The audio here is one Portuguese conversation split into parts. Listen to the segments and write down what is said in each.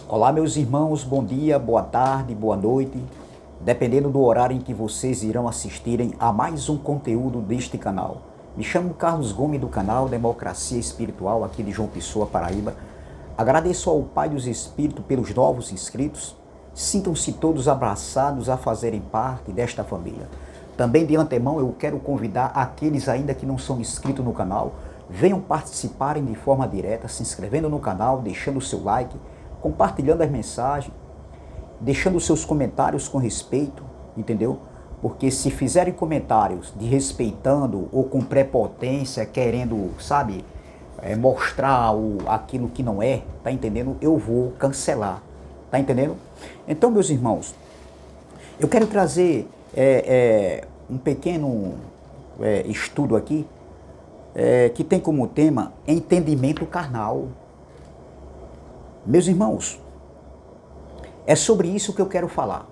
Olá, meus irmãos, bom dia, boa tarde, boa noite, dependendo do horário em que vocês irão assistirem a mais um conteúdo deste canal. Me chamo Carlos Gomes do canal Democracia Espiritual, aqui de João Pessoa, Paraíba. Agradeço ao Pai dos Espíritos pelos novos inscritos. Sintam-se todos abraçados a fazerem parte desta família. Também de antemão eu quero convidar aqueles ainda que não são inscritos no canal, venham participarem de forma direta, se inscrevendo no canal, deixando o seu like, compartilhando as mensagens, deixando seus comentários com respeito, entendeu? Porque se fizerem comentários desrespeitando ou com prepotência, querendo, sabe, mostrar aquilo que não é, tá entendendo? Eu vou cancelar, tá entendendo? Então, meus irmãos, eu quero trazer um pequeno estudo aqui, que tem como tema entendimento carnal. Meus irmãos, é sobre isso que eu quero falar.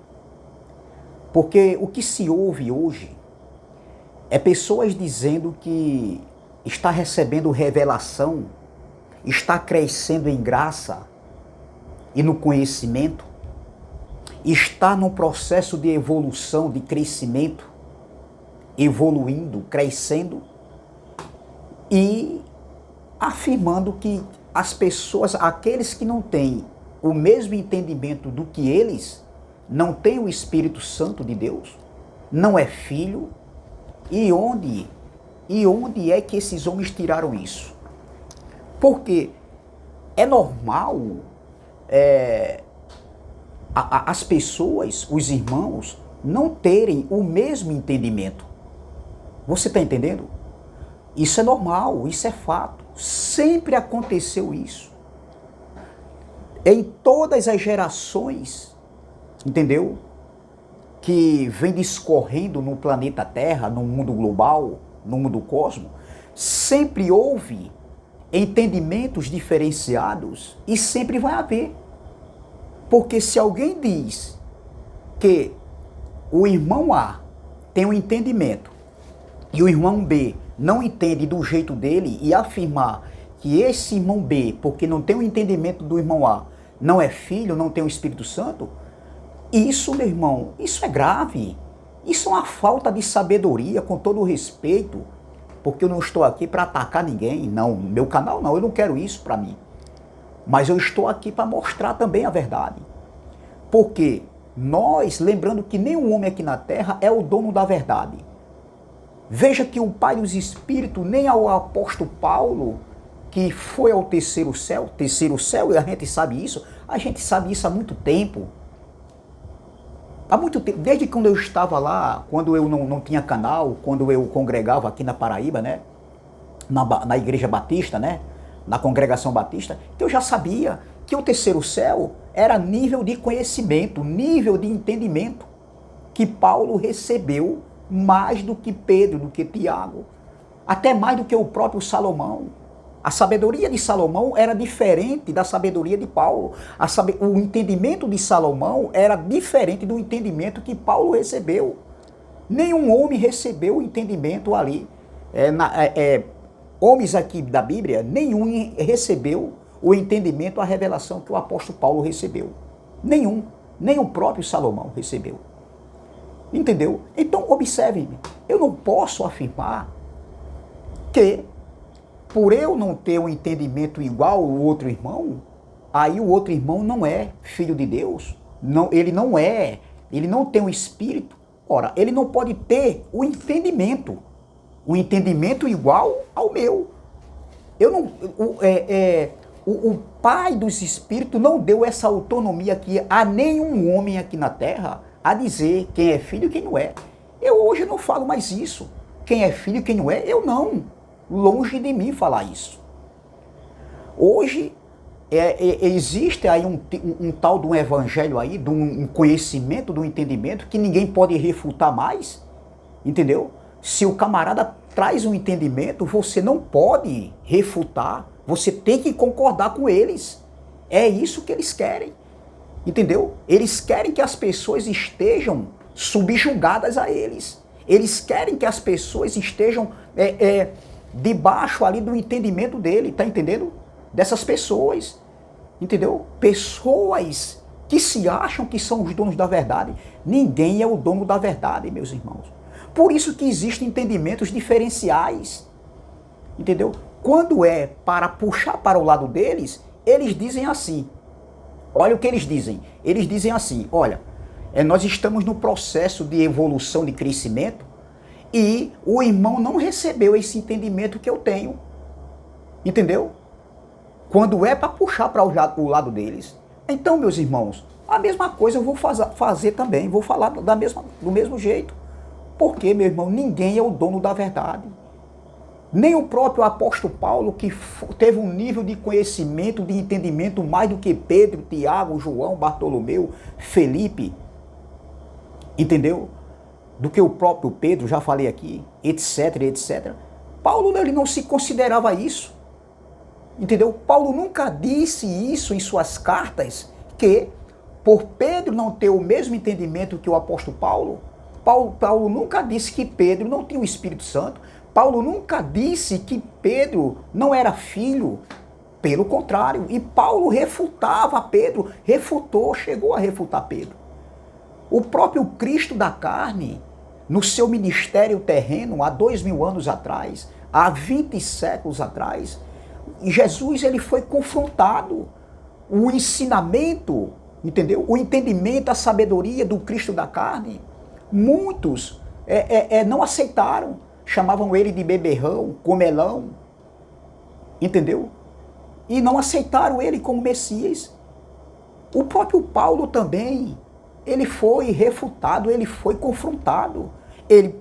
Porque o que se ouve hoje é pessoas dizendo que está recebendo revelação, está crescendo em graça e no conhecimento, está no processo de evolução, de crescimento, evoluindo, crescendo e afirmando que as pessoas, aqueles que não têm o mesmo entendimento do que eles, não têm o Espírito Santo de Deus, não é filho. E onde é que esses homens tiraram isso? Porque é normal as pessoas, os irmãos, não terem o mesmo entendimento. Você está entendendo? Isso é normal, isso é fato. Sempre aconteceu isso. Em todas as gerações, entendeu? Que vem discorrendo no planeta Terra, no mundo global, no mundo cosmo, sempre houve entendimentos diferenciados e sempre vai haver. Porque se alguém diz que o irmão A tem um entendimento e o irmão B não entende do jeito dele e afirmar que esse irmão B, porque não tem o entendimento do irmão A, não é filho, não tem o Espírito Santo, isso, meu irmão, isso é grave. Isso é uma falta de sabedoria, com todo o respeito, porque eu não estou aqui para atacar ninguém, não, meu canal não, eu não quero isso para mim. Mas eu estou aqui para mostrar também a verdade. Porque nós, lembrando que nenhum homem aqui na Terra é o dono da verdade. Veja que o Pai dos Espíritos, nem ao apóstolo Paulo, que foi ao terceiro céu, e a gente sabe isso há muito tempo. Há muito tempo, desde quando eu estava lá, quando eu não tinha canal, quando eu congregava aqui na Paraíba, né? Na Igreja Batista, né? Na Congregação Batista, que eu já sabia que o terceiro céu era nível de conhecimento, nível de entendimento, que Paulo recebeu mais do que Pedro, do que Tiago, até mais do que o próprio Salomão. A sabedoria de Salomão era diferente da sabedoria de Paulo. O entendimento de Salomão era diferente do entendimento que Paulo recebeu. Nenhum homem recebeu o entendimento ali. Homens aqui da Bíblia, nenhum recebeu o entendimento, a revelação que o apóstolo Paulo recebeu. Nenhum. Nem o próprio Salomão recebeu. Entendeu? Então, observe, eu não posso afirmar que, por eu não ter um entendimento igual ao outro irmão, aí o outro irmão não é filho de Deus. Não, ele não tem um espírito. Ora, ele não pode ter o entendimento igual ao meu. O Pai dos Espíritos não deu essa autonomia aqui a nenhum homem aqui na Terra a dizer quem é filho e quem não é. Eu hoje não falo mais isso. Quem é filho e quem não é, eu não. Longe de mim falar isso. Hoje existe aí um tal de um evangelho aí, de um conhecimento, de um entendimento que ninguém pode refutar mais, entendeu? Se o camarada traz um entendimento, você não pode refutar, você tem que concordar com eles. É isso que eles querem, entendeu? Eles querem que as pessoas estejam subjugadas a eles. Eles querem que as pessoas estejam debaixo ali do entendimento dele, tá entendendo? Dessas pessoas. Entendeu? Pessoas que se acham que são os donos da verdade. Ninguém é o dono da verdade, meus irmãos. Por isso que existem entendimentos diferenciais. Entendeu? Quando é para puxar para o lado deles, eles dizem assim. Olha o que eles dizem. Eles dizem assim, olha, nós estamos no processo de evolução, de crescimento, e o irmão não recebeu esse entendimento que eu tenho. Entendeu? Quando é para puxar para o lado deles. Então, meus irmãos, a mesma coisa eu vou fazer também, vou falar do mesmo jeito. Porque, meu irmão, ninguém é o dono da verdade. Nem o próprio apóstolo Paulo, que teve um nível de conhecimento, de entendimento mais do que Pedro, Tiago, João, Bartolomeu, Felipe, entendeu? Do que o próprio Pedro, já falei aqui, etc, etc. Paulo, ele não se considerava isso. Entendeu? Paulo nunca disse isso em suas cartas, que por Pedro não ter o mesmo entendimento que o apóstolo Paulo nunca disse que Pedro não tinha o Espírito Santo. Paulo nunca disse que Pedro não era filho. Pelo contrário. E Paulo refutava Pedro, chegou a refutar Pedro. O próprio Cristo da carne, no seu ministério terreno, há 2000 anos atrás, há 20 séculos atrás, Jesus, ele foi confrontado. O ensinamento, entendeu? O entendimento, a sabedoria do Cristo da carne, muitos não aceitaram. Chamavam ele de beberrão, comelão, entendeu? E não aceitaram ele como Messias. O próprio Paulo também, ele foi refutado, ele foi confrontado.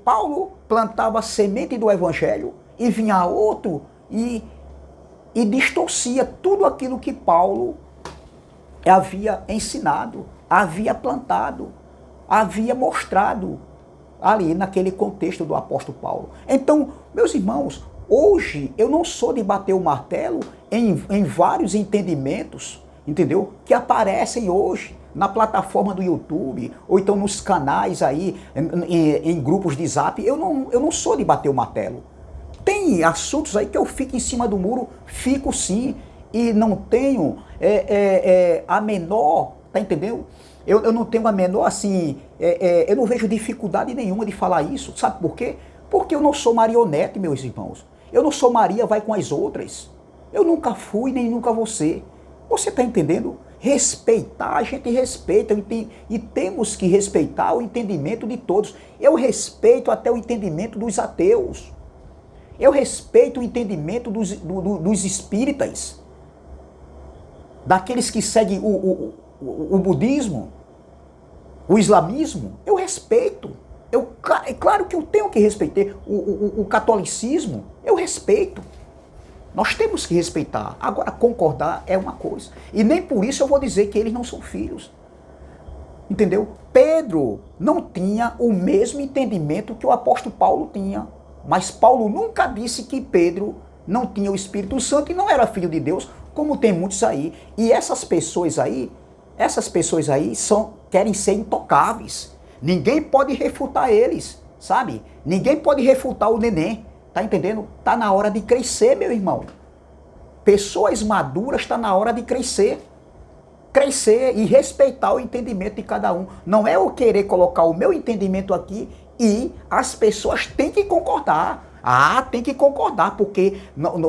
Paulo plantava a semente do evangelho e vinha outro e distorcia tudo aquilo que Paulo havia ensinado, havia plantado, havia mostrado ali naquele contexto do apóstolo Paulo. Então, meus irmãos, hoje eu não sou de bater o martelo em vários entendimentos, entendeu? Que aparecem hoje na plataforma do YouTube, ou então nos canais aí, em grupos de zap. Eu não sou de bater o martelo. Tem assuntos aí que eu fico em cima do muro, fico sim, e não tenho a menor, tá entendendo? Eu não tenho a menor, assim, eu não vejo dificuldade nenhuma de falar isso. Sabe por quê? Porque eu não sou marionete, meus irmãos. Eu não sou Maria, vai com as outras. Eu nunca fui, nem nunca vou ser. Você está entendendo? Respeitar, a gente respeita, e temos que respeitar o entendimento de todos. Eu respeito até o entendimento dos ateus. Eu respeito o entendimento dos espíritas, daqueles que seguem o budismo, o islamismo. Eu respeito. É claro que eu tenho que respeitar o catolicismo. Eu respeito. Nós temos que respeitar. Agora, concordar é uma coisa. E nem por isso eu vou dizer que eles não são filhos. Entendeu? Pedro não tinha o mesmo entendimento que o apóstolo Paulo tinha. Mas Paulo nunca disse que Pedro não tinha o Espírito Santo e não era filho de Deus, como tem muitos aí. E essas pessoas aí querem ser intocáveis. Ninguém pode refutar eles, sabe? Ninguém pode refutar o neném, tá entendendo? Tá na hora de crescer, meu irmão. Pessoas maduras tá na hora de crescer. Crescer e respeitar o entendimento de cada um. Não é eu querer colocar o meu entendimento aqui e as pessoas têm que concordar. Tem que concordar, porque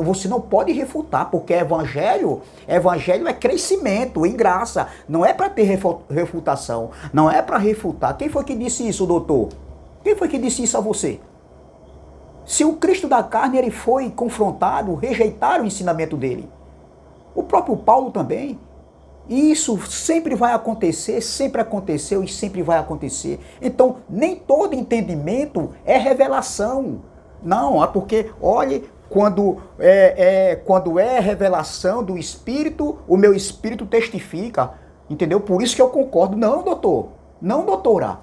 você não pode refutar, porque evangelho é crescimento em graça. Não é para ter refutação, não é para refutar. Quem foi que disse isso, doutor? Quem foi que disse isso a você? Se o Cristo da carne ele foi confrontado, rejeitaram o ensinamento dele. O próprio Paulo também. E isso sempre vai acontecer, sempre aconteceu e sempre vai acontecer. Então, nem todo entendimento é revelação. Não, é porque, olhe, quando é revelação do Espírito, o meu Espírito testifica. Entendeu? Por isso que eu concordo. Não, doutor. Não, doutora.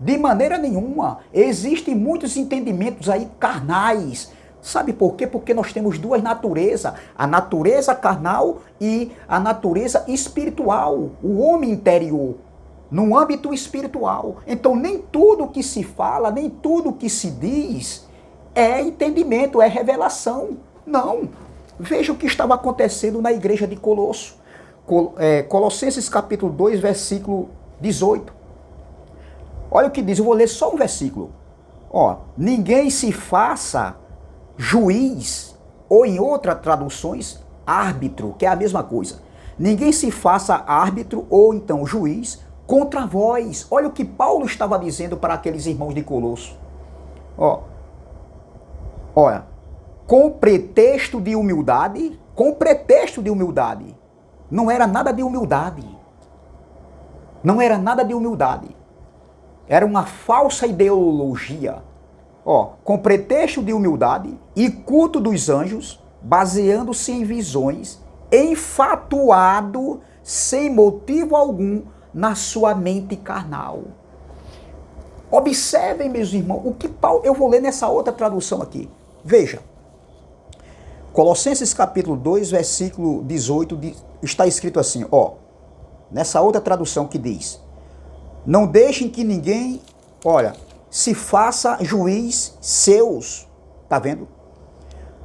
De maneira nenhuma. Existem muitos entendimentos aí carnais. Sabe por quê? Porque nós temos duas naturezas, a natureza carnal e a natureza espiritual, o homem interior, no âmbito espiritual. Então nem tudo que se fala, nem tudo que se diz é entendimento, é revelação. Não. Veja o que estava acontecendo na igreja de Colosso. Colossenses capítulo 2, versículo 18. Olha o que diz, eu vou ler só um versículo. Ó, ninguém se faça juiz, ou em outras traduções, árbitro, que é a mesma coisa. Ninguém se faça árbitro ou então juiz contra vós. Olha o que Paulo estava dizendo para aqueles irmãos de Colosso. Ó, olha, com pretexto de humildade, não era nada de humildade. Não era nada de humildade. Era uma falsa ideologia. Ó, com pretexto de humildade e culto dos anjos, baseando-se em visões, enfatuado, sem motivo algum, na sua mente carnal. Observem, meus irmãos, o que Paulo... Eu vou ler nessa outra tradução aqui. Veja. Colossenses capítulo 2, versículo 18, está escrito assim, ó. Nessa outra tradução que diz: não deixem que ninguém, olha, se faça juiz seus. Tá vendo?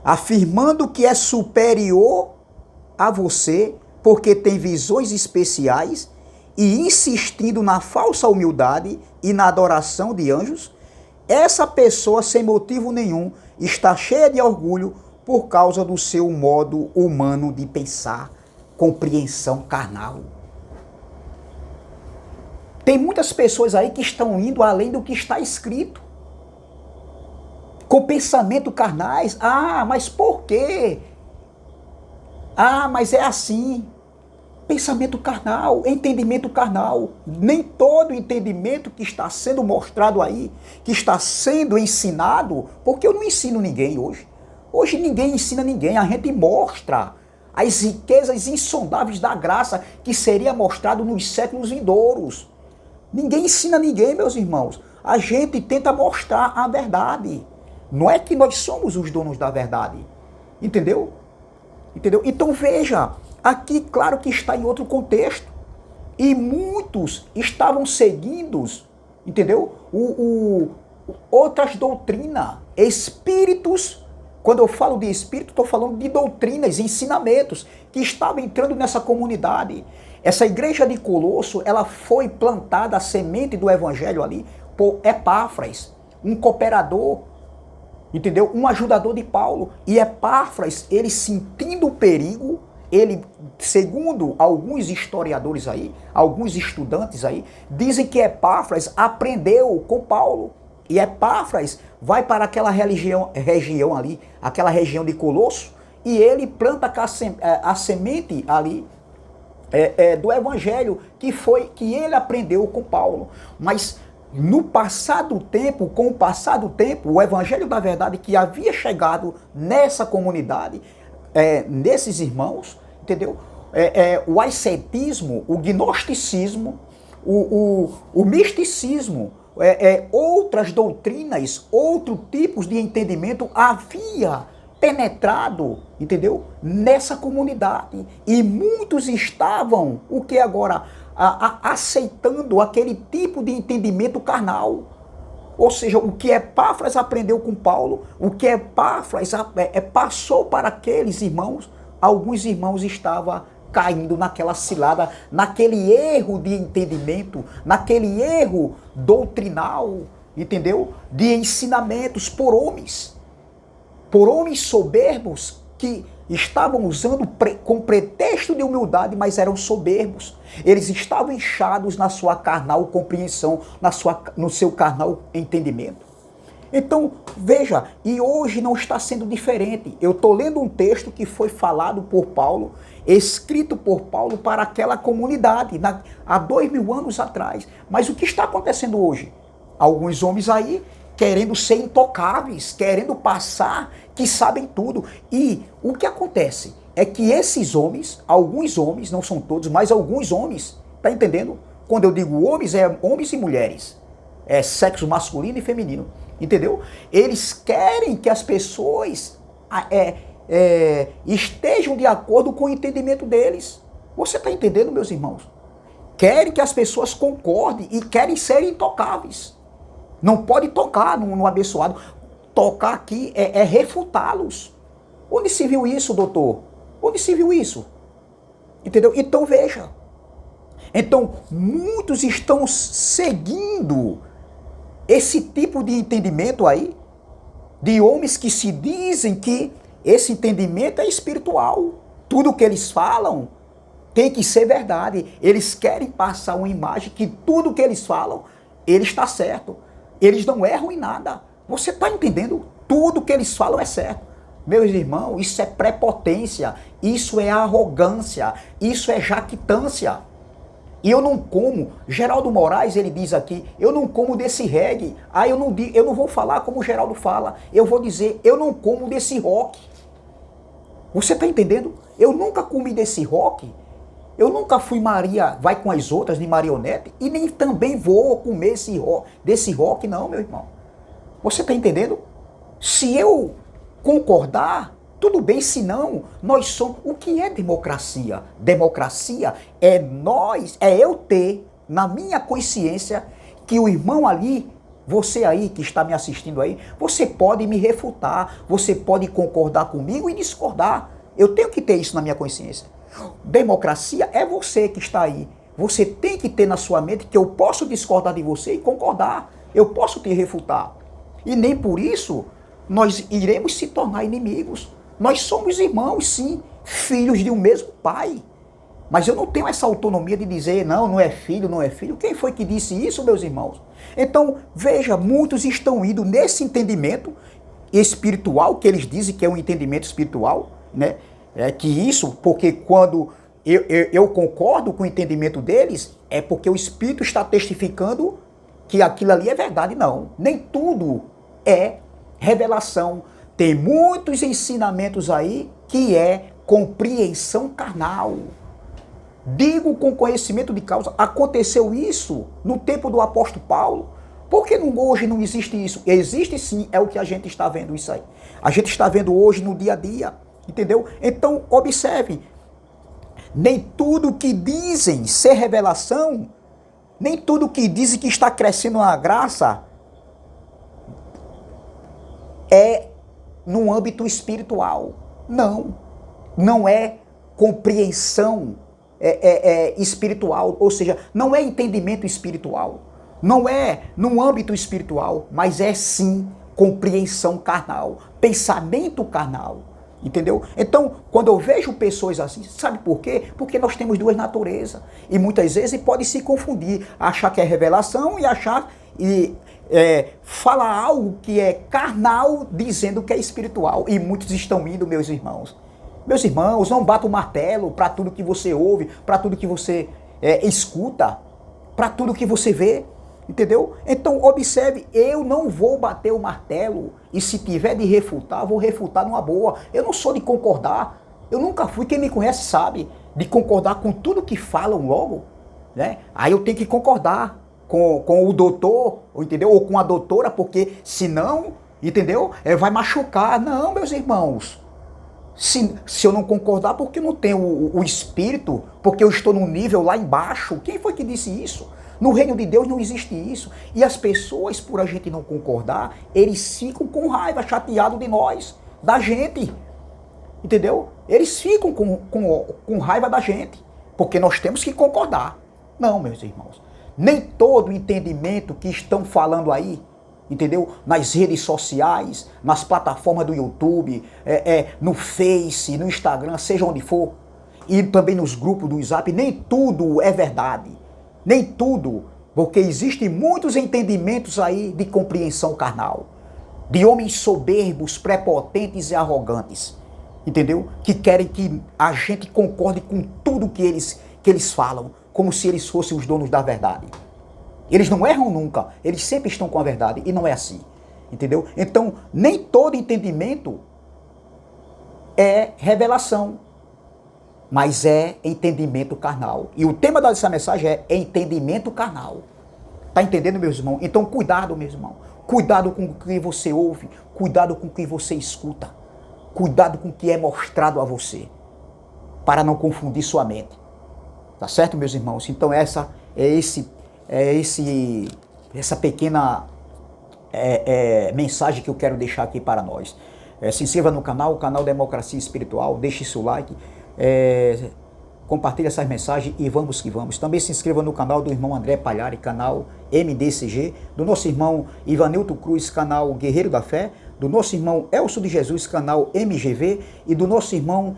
Afirmando que é superior a você, porque tem visões especiais, e insistindo na falsa humildade e na adoração de anjos, essa pessoa, sem motivo nenhum, está cheia de orgulho por causa do seu modo humano de pensar, compreensão carnal. Tem muitas pessoas aí que estão indo além do que está escrito, com pensamento carnais. Ah, mas por quê? Ah, mas é assim. Pensamento carnal, entendimento carnal. Nem todo entendimento que está sendo mostrado aí, que está sendo ensinado, porque eu não ensino ninguém hoje. Hoje ninguém ensina ninguém, a gente mostra as riquezas insondáveis da graça que seria mostrado nos séculos vindouros. Ninguém ensina ninguém, meus irmãos. A gente tenta mostrar a verdade. Não é que nós somos os donos da verdade. Entendeu? Entendeu? Então veja, aqui claro que está em outro contexto. E muitos estavam seguindo, entendeu? Outras doutrinas, espíritos. Quando eu falo de espírito, estou falando de doutrinas, ensinamentos que estavam entrando nessa comunidade. Essa igreja de Colosso, ela foi plantada, a semente do evangelho ali, por Epáfras, um cooperador, entendeu? Um ajudador de Paulo. E Epáfras, ele sentindo o perigo, ele, segundo alguns historiadores aí, alguns estudantes aí, dizem que Epáfras aprendeu com Paulo. E Epáfras vai para aquela região ali, aquela região de Colosso, e ele planta a semente ali do evangelho que ele aprendeu com Paulo. Mas no passar do tempo, com o passar do tempo, o evangelho da verdade que havia chegado nessa comunidade, nesses irmãos, entendeu? O ascetismo, o gnosticismo, o misticismo, outras doutrinas, outros tipos de entendimento havia penetrado, entendeu? Nessa comunidade. E muitos estavam, o que agora? Aceitando aquele tipo de entendimento carnal. Ou seja, o que Epáfras aprendeu com Paulo, o que Epáfras passou para aqueles irmãos, alguns irmãos estavam caindo naquela cilada, naquele erro de entendimento, naquele erro doutrinal, entendeu? De ensinamentos por homens soberbos que estavam usando com pretexto de humildade, mas eram soberbos. Eles estavam inchados na sua carnal compreensão, no seu carnal entendimento. Então, veja, e hoje não está sendo diferente. Eu estou lendo um texto que foi falado por Paulo, escrito por Paulo para aquela comunidade, há 2000 anos atrás. Mas o que está acontecendo hoje? Alguns homens aí querendo ser intocáveis, querendo passar que sabem tudo. E o que acontece é que esses homens, alguns homens, não são todos, mas alguns homens, tá entendendo? Quando eu digo homens, é homens e mulheres, é sexo masculino e feminino, entendeu? Eles querem que as pessoas estejam de acordo com o entendimento deles. Você está entendendo, meus irmãos? Querem que as pessoas concordem e querem ser intocáveis. Não pode tocar no abençoado. Tocar aqui refutá-los. Onde se viu isso, doutor? Onde se viu isso? Entendeu? Então veja. Então muitos estão seguindo esse tipo de entendimento aí, de homens que se dizem que esse entendimento é espiritual. Tudo que eles falam tem que ser verdade. Eles querem passar uma imagem que tudo que eles falam, ele está certo. Eles não erram em nada. Você está entendendo? Tudo que eles falam é certo. Meus irmãos, isso é prepotência, isso é arrogância, isso é jactância. E eu não como, Geraldo Moraes, ele diz aqui, eu não como desse reggae. Ah, eu não vou falar como o Geraldo fala, eu vou dizer, eu não como desse rock. Você está entendendo? Eu nunca comi desse rock, eu nunca fui Maria, vai com as outras, de marionete, e nem também vou comer desse rock não, meu irmão. Você está entendendo? Se eu concordar, tudo bem, se não, nós somos... O que é democracia? Democracia é eu ter na minha consciência que o irmão ali, você aí que está me assistindo aí, você pode me refutar, você pode concordar comigo e discordar. Eu tenho que ter isso na minha consciência. Democracia é você que está aí. Você tem que ter na sua mente que eu posso discordar de você e concordar. Eu posso te refutar. E nem por isso nós iremos se tornar inimigos. Nós somos irmãos, sim, filhos de um mesmo pai. Mas eu não tenho essa autonomia de dizer, não é filho, não é filho. Quem foi que disse isso, meus irmãos? Então, veja, muitos estão indo nesse entendimento espiritual, que eles dizem que é um entendimento espiritual, né? É que isso, porque quando eu concordo com o entendimento deles, é porque o Espírito está testificando que aquilo ali é verdade. Não, nem tudo é revelação. Tem muitos ensinamentos aí que é compreensão carnal. Digo com conhecimento de causa, aconteceu isso no tempo do apóstolo Paulo. Por que hoje não existe isso? Existe sim, é o que a gente está vendo isso aí. A gente está vendo hoje no dia a dia, entendeu? Então, observe, nem tudo que dizem ser revelação, nem tudo que dizem que está crescendo na graça, é no âmbito espiritual. Não é compreensão espiritual, ou seja, não é entendimento espiritual, não é no âmbito espiritual, mas é sim compreensão carnal, pensamento carnal, entendeu? Então, quando eu vejo pessoas assim, sabe por quê? Porque nós temos duas naturezas, e muitas vezes pode se confundir, achar que é revelação e achar... fala algo que é carnal dizendo que é espiritual, e muitos estão indo, meus irmãos. Meus irmãos, não bata o martelo para tudo que você ouve, para tudo que você escuta, para tudo que você vê, entendeu? Então observe, eu não vou bater o martelo, e se tiver de refutar, vou refutar numa boa. Eu não sou de concordar, eu nunca fui, quem me conhece sabe, de concordar com tudo que falam logo, né? Aí eu tenho que concordar com o doutor, entendeu? Ou com a doutora, porque senão, entendeu? Vai machucar. Não, meus irmãos. Se eu não concordar, porque eu não tenho o espírito, porque eu estou num nível lá embaixo. Quem foi que disse isso? No reino de Deus não existe isso. E as pessoas, por a gente não concordar, eles ficam com raiva, chateados de nós, da gente. Entendeu? Eles ficam com raiva da gente, porque nós temos que concordar. Não, meus irmãos. Nem todo entendimento que estão falando aí, entendeu? Nas redes sociais, nas plataformas do YouTube, no Face, no Instagram, seja onde for, e também nos grupos do WhatsApp, nem tudo é verdade. Nem tudo, porque existem muitos entendimentos aí de compreensão carnal, de homens soberbos, prepotentes e arrogantes, entendeu? Que querem que a gente concorde com tudo que eles falam, como se eles fossem os donos da verdade. Eles não erram nunca, eles sempre estão com a verdade, e não é assim, entendeu? Então, nem todo entendimento é revelação, mas é entendimento carnal. E o tema dessa mensagem é entendimento carnal. Tá entendendo, meus irmãos? Então, cuidado, meu irmão. Cuidado com o que você ouve, cuidado com o que você escuta, cuidado com o que é mostrado a você, para não confundir sua mente. Tá certo, meus irmãos? Então essa pequena mensagem que eu quero deixar aqui para nós. Se inscreva no canal, o canal Democracia Espiritual, deixe seu like, compartilhe essas mensagens e vamos que vamos. Também se inscreva no canal do irmão André Palhari, canal MDCG, do nosso irmão Ivanilton Cruz, canal Guerreiro da Fé, do nosso irmão Elcio de Jesus, canal MGV, e do nosso irmão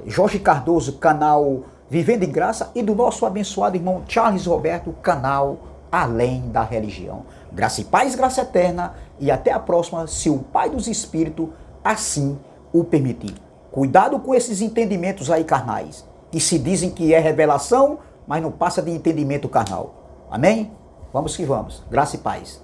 Jorge Cardoso, canal Vivendo em Graça, e do nosso abençoado irmão Charles Roberto, canal Além da Religião. Graça e paz, graça eterna, e até a próxima, se o Pai dos Espíritos assim o permitir. Cuidado com esses entendimentos aí carnais, que se dizem que é revelação, mas não passa de entendimento carnal. Amém? Vamos que vamos. Graça e paz.